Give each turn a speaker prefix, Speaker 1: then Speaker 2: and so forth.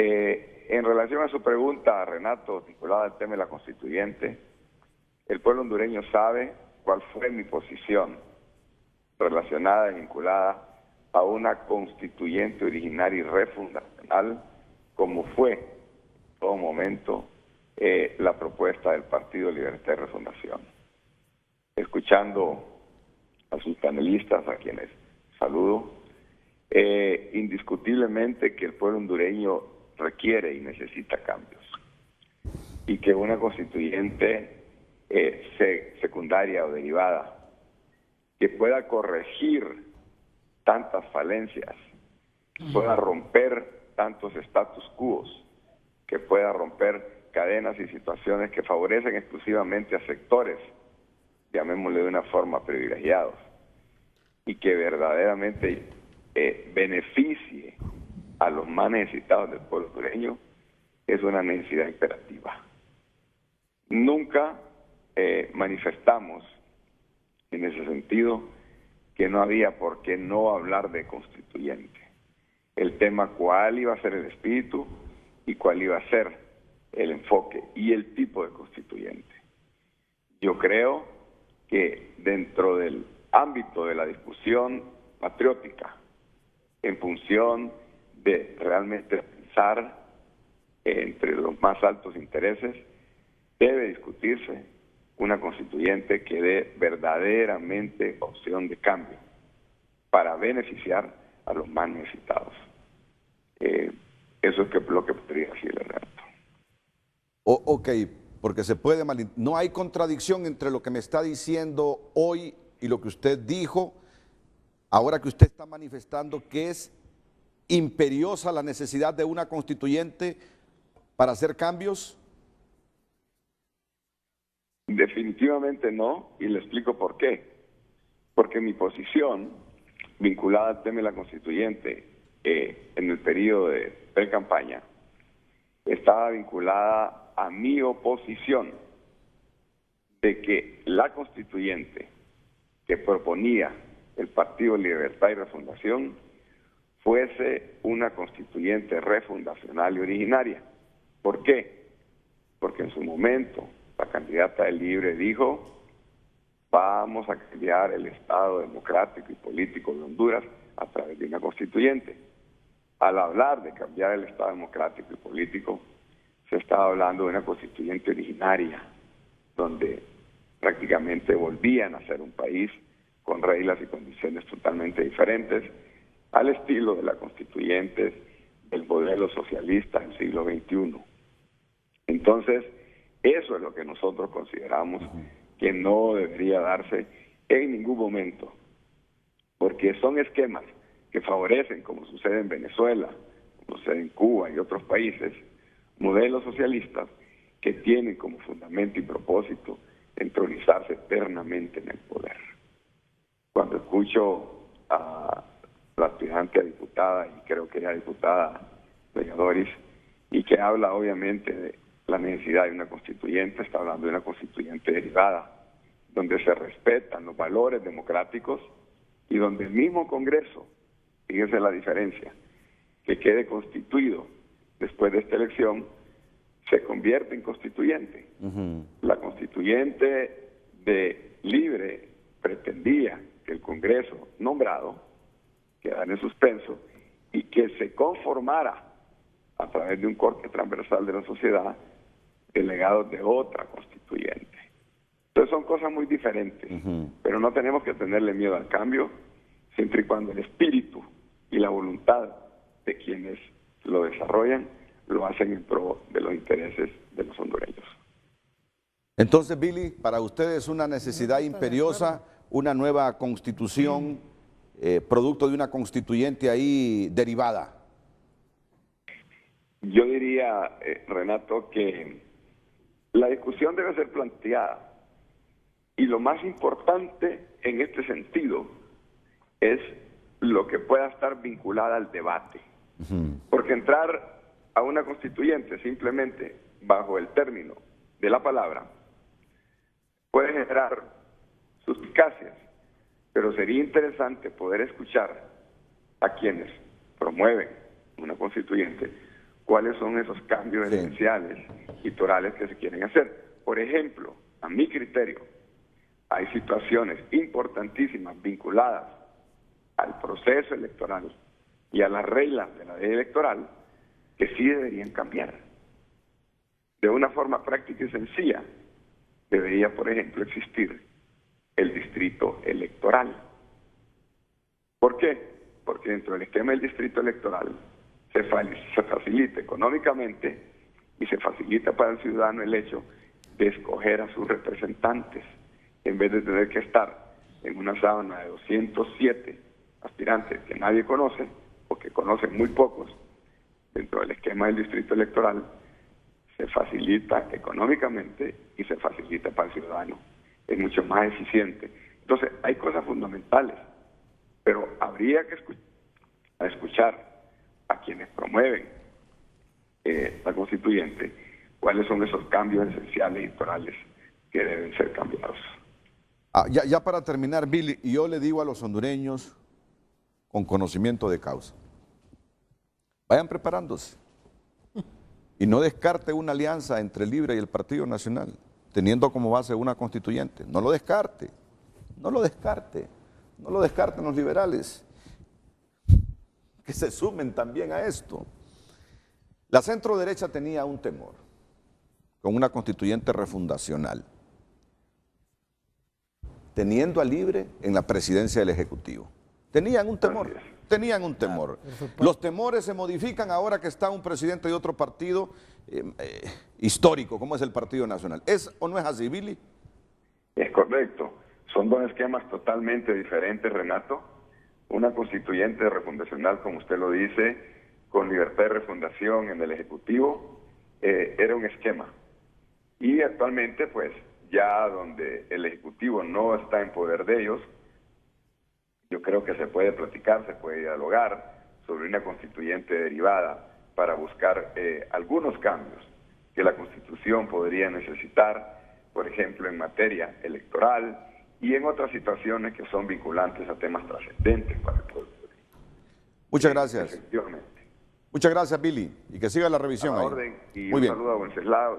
Speaker 1: En relación a su pregunta, Renato, vinculada al tema de la constituyente, el pueblo hondureño sabe cuál fue mi posición relacionada y vinculada a una constituyente originaria y refundacional, como fue en todo momento la propuesta del Partido Libertad y Refundación. Escuchando a sus panelistas, a quienes saludo, indiscutiblemente que el pueblo hondureño requiere y necesita cambios, y que una constituyente secundaria o derivada que pueda corregir tantas falencias, pueda romper tantos status quo, que pueda romper cadenas y situaciones que favorecen exclusivamente a sectores, llamémosle de una forma, privilegiados, y que verdaderamente beneficie a los más necesitados del pueblo hondureño, es una necesidad imperativa. Nunca manifestamos en ese sentido que no había por qué no hablar de constituyente. El tema cuál iba a ser el espíritu y cuál iba a ser el enfoque y el tipo de constituyente. Yo creo que dentro del ámbito de la discusión patriótica, en función de realmente pensar entre los más altos intereses, debe discutirse una constituyente que dé verdaderamente opción de cambio para beneficiar a los más necesitados. Eso es lo que podría decirle, Renato.
Speaker 2: Ok, porque se puede no hay contradicción entre lo que me está diciendo hoy y lo que usted dijo, ahora que usted está manifestando que es imperiosa la necesidad de una constituyente para hacer cambios.
Speaker 1: Definitivamente no, y le explico por qué. Porque mi posición vinculada al tema de la constituyente en el periodo de pre-campaña estaba vinculada a mi oposición de que la constituyente que proponía el Partido Libertad y Refundación fuese una constituyente refundacional y originaria. ¿Por qué? Porque en su momento la candidata del Libre dijo: vamos a cambiar el Estado democrático y político de Honduras a través de una constituyente. Al hablar de cambiar el Estado democrático y político, se estaba hablando de una constituyente originaria, donde prácticamente volvían a ser un país con reglas y condiciones totalmente diferentes, al estilo de la constituyente del modelo socialista del siglo XXI. Entonces, eso es lo que nosotros consideramos que no debería darse en ningún momento, porque son esquemas que favorecen, como sucede en Venezuela, como sucede en Cuba y otros países, modelos socialistas que tienen como fundamento y propósito entronizarse eternamente en el poder. Cuando escucho a la aspirante a diputada, y creo que era diputada doña Doris, y que habla obviamente de la necesidad de una constituyente, está hablando de una constituyente derivada, donde se respetan los valores democráticos y donde el mismo Congreso, fíjense la diferencia, que quede constituido después de esta elección, se convierte en constituyente. La constituyente de Libre pretendía que el Congreso nombrado quedara en suspenso y que se conformara a través de un corte transversal de la sociedad delegados de otra constituyente. Entonces son cosas muy diferentes, pero no tenemos que tenerle miedo al cambio, siempre y cuando el espíritu y la voluntad de quienes lo desarrollan lo hacen en pro de los intereses de los hondureños.
Speaker 2: Entonces, Billy, para usted es una necesidad imperiosa, una nueva constitución, producto de una constituyente ahí derivada.
Speaker 1: Yo diría, Renato, que la discusión debe ser planteada, y lo más importante en este sentido es lo que pueda estar vinculada al debate. Porque entrar a una constituyente simplemente bajo el término de la palabra puede generar suspicacias, pero sería interesante poder escuchar a quienes promueven una constituyente cuáles son esos cambios esenciales y torales que se quieren hacer. Por ejemplo, a mi criterio, hay situaciones importantísimas vinculadas al proceso electoral y a las reglas de la ley electoral que sí deberían cambiar. De una forma práctica y sencilla, debería, por ejemplo, existir el distrito electoral. ¿Por qué? Porque dentro del esquema del distrito electoral se facilita económicamente y se facilita para el ciudadano el hecho de escoger a sus representantes, en vez de tener que estar en una sábana de 207 aspirantes que nadie conoce, o que conocen muy pocos. Dentro del esquema del distrito electoral se facilita económicamente y se facilita para el ciudadano. Es mucho más eficiente. Entonces, hay cosas fundamentales, pero habría que escuchar a quienes promueven la constituyente cuáles son esos cambios esenciales electorales que deben ser cambiados.
Speaker 2: Ya para terminar, Billy, yo le digo a los hondureños con conocimiento de causa, vayan preparándose y no descarte una alianza entre Libre y el Partido Nacional, teniendo como base una constituyente. No lo descarte, no lo descarte, no lo descarten los liberales, que se sumen también a esto. La centro derecha tenía un temor con una constituyente refundacional, teniendo a Libre en la presidencia del Ejecutivo. Tenían un temor, tenían un temor. Los temores se modifican ahora que está un presidente de otro partido histórico, como es el Partido Nacional. ¿Es o no es así, Billy?
Speaker 1: Es correcto. Son dos esquemas totalmente diferentes, Renato. Una constituyente refundacional, como usted lo dice, con libertad de refundación en el Ejecutivo, era un esquema. Y actualmente, pues, ya donde el Ejecutivo no está en poder de ellos, yo creo que se puede platicar, se puede dialogar sobre una constituyente derivada para buscar algunos cambios que la Constitución podría necesitar, por ejemplo, en materia electoral y en otras situaciones que son vinculantes a temas trascendentes para el pueblo.
Speaker 2: Muchas gracias.
Speaker 1: Efectivamente.
Speaker 2: Muchas gracias, Billy, y que siga la revisión
Speaker 1: A la
Speaker 2: ahí.
Speaker 1: orden, y
Speaker 2: Muy
Speaker 1: un
Speaker 2: bien.
Speaker 1: saludo a Wenceslao.